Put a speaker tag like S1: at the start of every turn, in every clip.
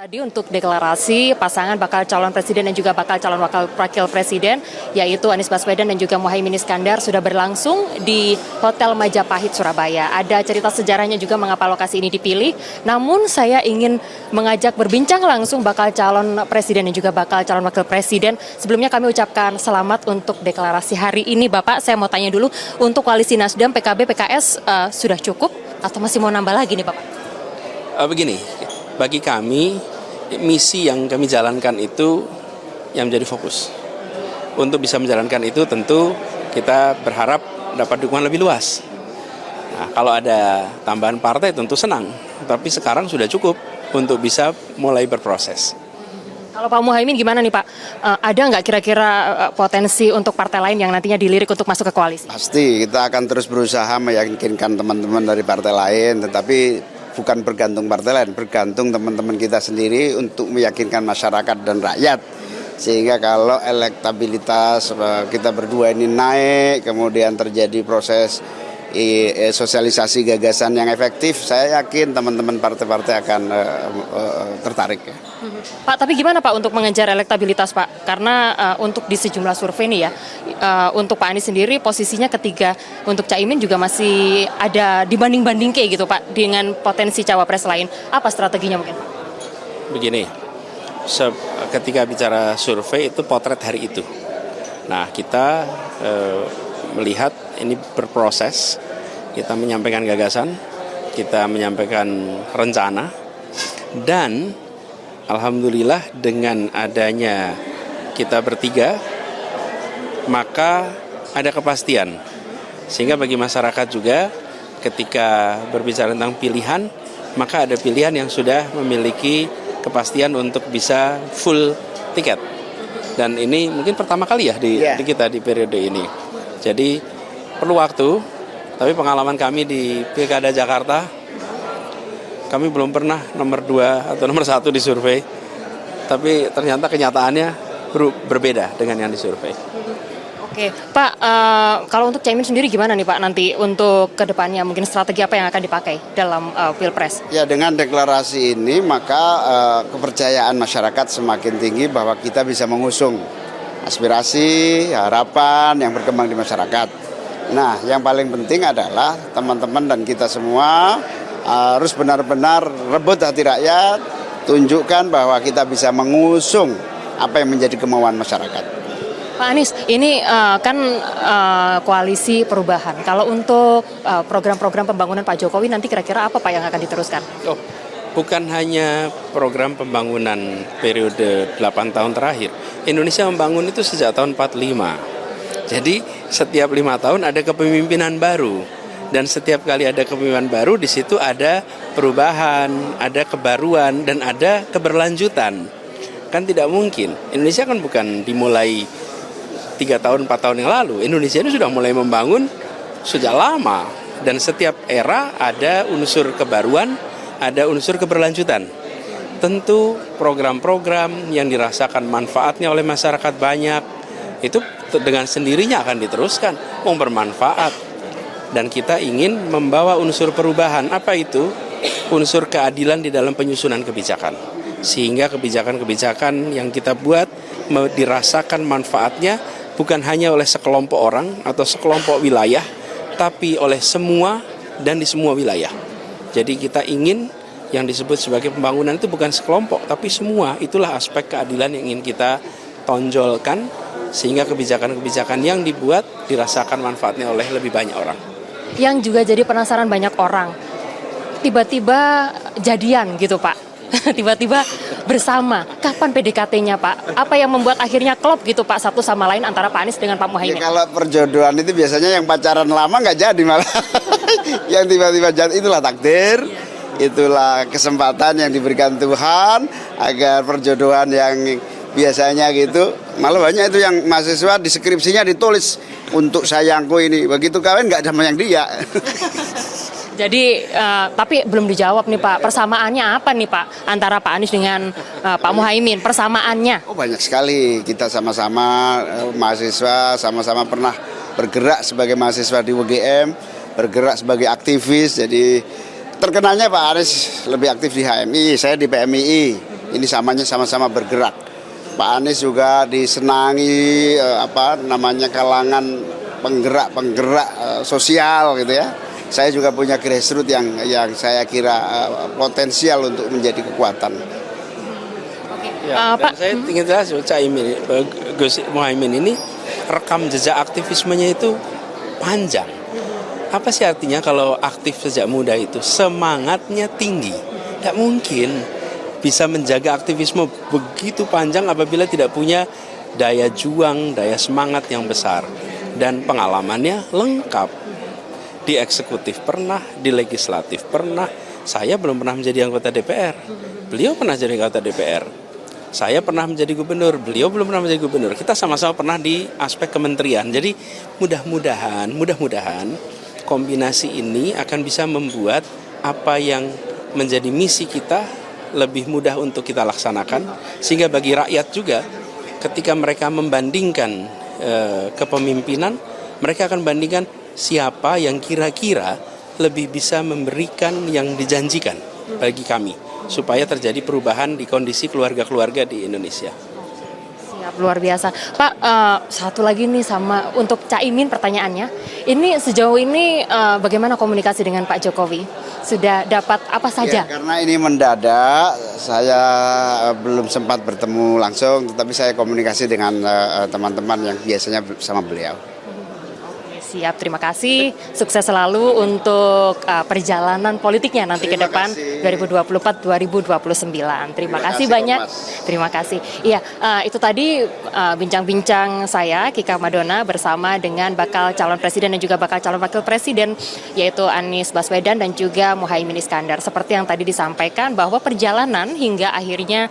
S1: Tadi untuk deklarasi pasangan bakal calon presiden dan juga bakal calon wakil presiden, yaitu Anies Baswedan dan juga Muhaimin Iskandar sudah berlangsung di Hotel Majapahit, Surabaya. Ada cerita sejarahnya juga mengapa lokasi ini dipilih. Namun saya ingin mengajak berbincang langsung bakal calon presiden dan juga bakal calon wakil presiden. Sebelumnya kami ucapkan selamat untuk deklarasi hari ini, Bapak. Saya mau tanya dulu, untuk koalisi Nasdem, PKB, PKS sudah cukup atau masih mau nambah lagi nih, Bapak?
S2: Begini, bagi kami, misi yang kami jalankan itu yang menjadi fokus. Untuk bisa menjalankan itu tentu kita berharap dapat dukungan lebih luas. Nah, kalau ada tambahan partai tentu senang, tapi sekarang sudah cukup untuk bisa mulai berproses.
S1: Kalau Pak Muhaimin gimana nih Pak? Ada nggak kira-kira potensi untuk partai lain yang nantinya dilirik untuk masuk ke koalisi?
S3: Pasti kita akan terus berusaha meyakinkan teman-teman dari partai lain, tetapi bukan bergantung partai lain, bergantung teman-teman kita sendiri untuk meyakinkan masyarakat dan rakyat. Sehingga kalau elektabilitas kita berdua ini naik, kemudian terjadi proses sosialisasi gagasan yang efektif, saya yakin teman-teman partai-partai akan tertarik. Ya.
S1: Pak, tapi gimana Pak untuk mengejar elektabilitas Pak? Karena untuk di sejumlah survei nih ya, untuk Pak Anies sendiri posisinya ketiga, untuk Caimin juga masih ada dibanding-banding kayak gitu Pak, dengan potensi cawapres lain. Apa strateginya mungkin Pak?
S2: Begini, ketika bicara survei itu potret hari itu. Nah, kita melihat ini berproses, kita menyampaikan gagasan, kita menyampaikan rencana, dan alhamdulillah dengan adanya kita bertiga, maka ada kepastian. Sehingga bagi masyarakat juga ketika berbicara tentang pilihan, maka ada pilihan yang sudah memiliki kepastian untuk bisa full tiket. Dan ini mungkin pertama kali ya di kita di periode ini. Jadi perlu waktu, tapi pengalaman kami di Pilkada Jakarta, kami belum pernah nomor 2 atau nomor 1 di survei, tapi ternyata kenyataannya berbeda dengan yang disurvei.
S1: Oke, Pak, kalau untuk Caimin sendiri gimana nih Pak nanti untuk kedepannya, mungkin strategi apa yang akan dipakai dalam Pilpres?
S3: Ya, dengan deklarasi ini maka kepercayaan masyarakat semakin tinggi bahwa kita bisa mengusung aspirasi, harapan yang berkembang di masyarakat. Nah, yang paling penting adalah teman-teman dan kita semua harus benar-benar rebut hati rakyat, tunjukkan bahwa kita bisa mengusung apa yang menjadi kemauan masyarakat.
S1: Pak Anies, ini kan koalisi perubahan. Kalau untuk program-program pembangunan Pak Jokowi nanti kira-kira apa Pak yang akan diteruskan?
S2: Bukan hanya program pembangunan periode 8 tahun terakhir. Indonesia membangun itu sejak tahun 45. Jadi setiap 5 tahun ada kepemimpinan baru. Dan setiap kali ada kepemimpinan baru, di situ ada perubahan, ada kebaruan, dan ada keberlanjutan. Kan tidak mungkin. Indonesia kan bukan dimulai 3 tahun, 4 tahun yang lalu. Indonesia ini sudah mulai membangun sejak lama. Dan setiap era ada unsur kebaruan, ada unsur keberlanjutan. Tentu program-program yang dirasakan manfaatnya oleh masyarakat banyak, itu dengan sendirinya akan diteruskan, bermanfaat. Dan kita ingin membawa unsur perubahan. Apa itu? Unsur keadilan di dalam penyusunan kebijakan. Sehingga kebijakan-kebijakan yang kita buat dirasakan manfaatnya bukan hanya oleh sekelompok orang atau sekelompok wilayah, tapi oleh semua dan di semua wilayah. Jadi kita ingin yang disebut sebagai pembangunan itu bukan sekelompok, tapi semua. Itulah aspek keadilan yang ingin kita tonjolkan, sehingga kebijakan-kebijakan yang dibuat dirasakan manfaatnya oleh lebih banyak orang.
S1: Yang juga jadi penasaran banyak orang, tiba-tiba jadian gitu Pak, tiba-tiba bersama. Kapan PDKT-nya Pak? Apa yang membuat akhirnya klop gitu Pak, satu sama lain antara Pak Anies dengan Pak Muhaimin?
S3: Ya, kalau perjodohan itu biasanya yang pacaran lama nggak jadi malah. Yang tiba-tiba jadi, itulah takdir, itulah kesempatan yang diberikan Tuhan agar perjodohan yang biasanya gitu, malah banyak itu yang mahasiswa di skripsinya ditulis untuk sayangku ini, begitu kawin nggak sama yang dia.
S1: Jadi tapi belum dijawab nih Pak, persamaannya apa nih Pak antara Pak Anies dengan Pak Muhaimin, persamaannya?
S3: Oh, banyak sekali, kita sama-sama mahasiswa, sama-sama pernah bergerak sebagai mahasiswa di UGM, bergerak sebagai aktivis. Jadi terkenalnya Pak Anies lebih aktif di HMI, saya di PMII. Ini sama-sama bergerak. Pak Anies juga disenangi kalangan penggerak sosial gitu ya. Saya juga punya grassroots yang saya kira potensial untuk menjadi kekuatan.
S2: Ya, dan saya ingin jelas Gus Muhaimin ini rekam jejak aktivismenya itu panjang. Apa sih artinya kalau aktif sejak muda itu? Semangatnya tinggi. Tidak mungkin bisa menjaga aktivisme begitu panjang apabila tidak punya daya juang, daya semangat yang besar. Dan pengalamannya lengkap. Di eksekutif pernah, di legislatif pernah. Saya belum pernah menjadi anggota DPR. Beliau pernah jadi anggota DPR. Saya pernah menjadi gubernur, beliau belum pernah menjadi gubernur. Kita sama-sama pernah di aspek kementerian. Jadi mudah-mudahan kombinasi ini akan bisa membuat apa yang menjadi misi kita lebih mudah untuk kita laksanakan. Sehingga bagi rakyat juga ketika mereka membandingkan kepemimpinan, mereka akan bandingkan siapa yang kira-kira lebih bisa memberikan yang dijanjikan bagi kami, supaya terjadi perubahan di kondisi keluarga-keluarga di Indonesia.
S1: Siap, luar biasa. Pak, satu lagi nih sama untuk Caimin pertanyaannya. Ini sejauh ini bagaimana komunikasi dengan Pak Jokowi? Sudah dapat apa saja?
S3: Ya, karena ini mendadak, saya belum sempat bertemu langsung, tetapi saya komunikasi dengan teman-teman yang biasanya bersama beliau.
S1: Siap, terima kasih. Sukses selalu untuk perjalanan politiknya nanti ke depan 2024-2029. Terima kasih banyak. Terima kasih. Iya, itu tadi bincang-bincang saya Kika Madona bersama dengan bakal calon presiden dan juga bakal calon wakil presiden yaitu Anies Baswedan dan juga Muhaimin Iskandar. Seperti yang tadi disampaikan bahwa perjalanan hingga akhirnya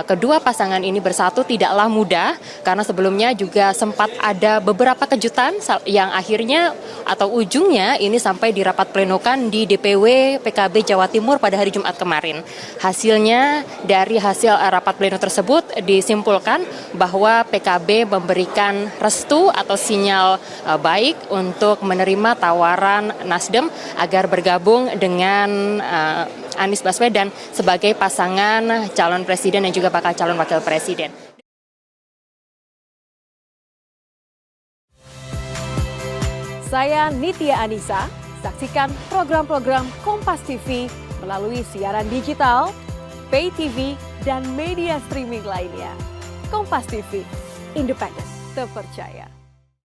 S1: kedua pasangan ini bersatu tidaklah mudah karena sebelumnya juga sempat ada beberapa kejutan yang akhirnya atau ujungnya ini sampai di rapat plenokan di DPW PKB Jawa Timur pada hari Jumat kemarin. Hasilnya dari hasil rapat pleno tersebut disimpulkan bahwa PKB memberikan restu atau sinyal baik untuk menerima tawaran Nasdem agar bergabung dengan Anies Baswedan sebagai pasangan calon presiden dan juga bakal calon wakil presiden.
S4: Saya Nitya Anissa, saksikan program-program Kompas TV melalui siaran digital, pay TV, dan media streaming lainnya. Kompas TV, independen, terpercaya.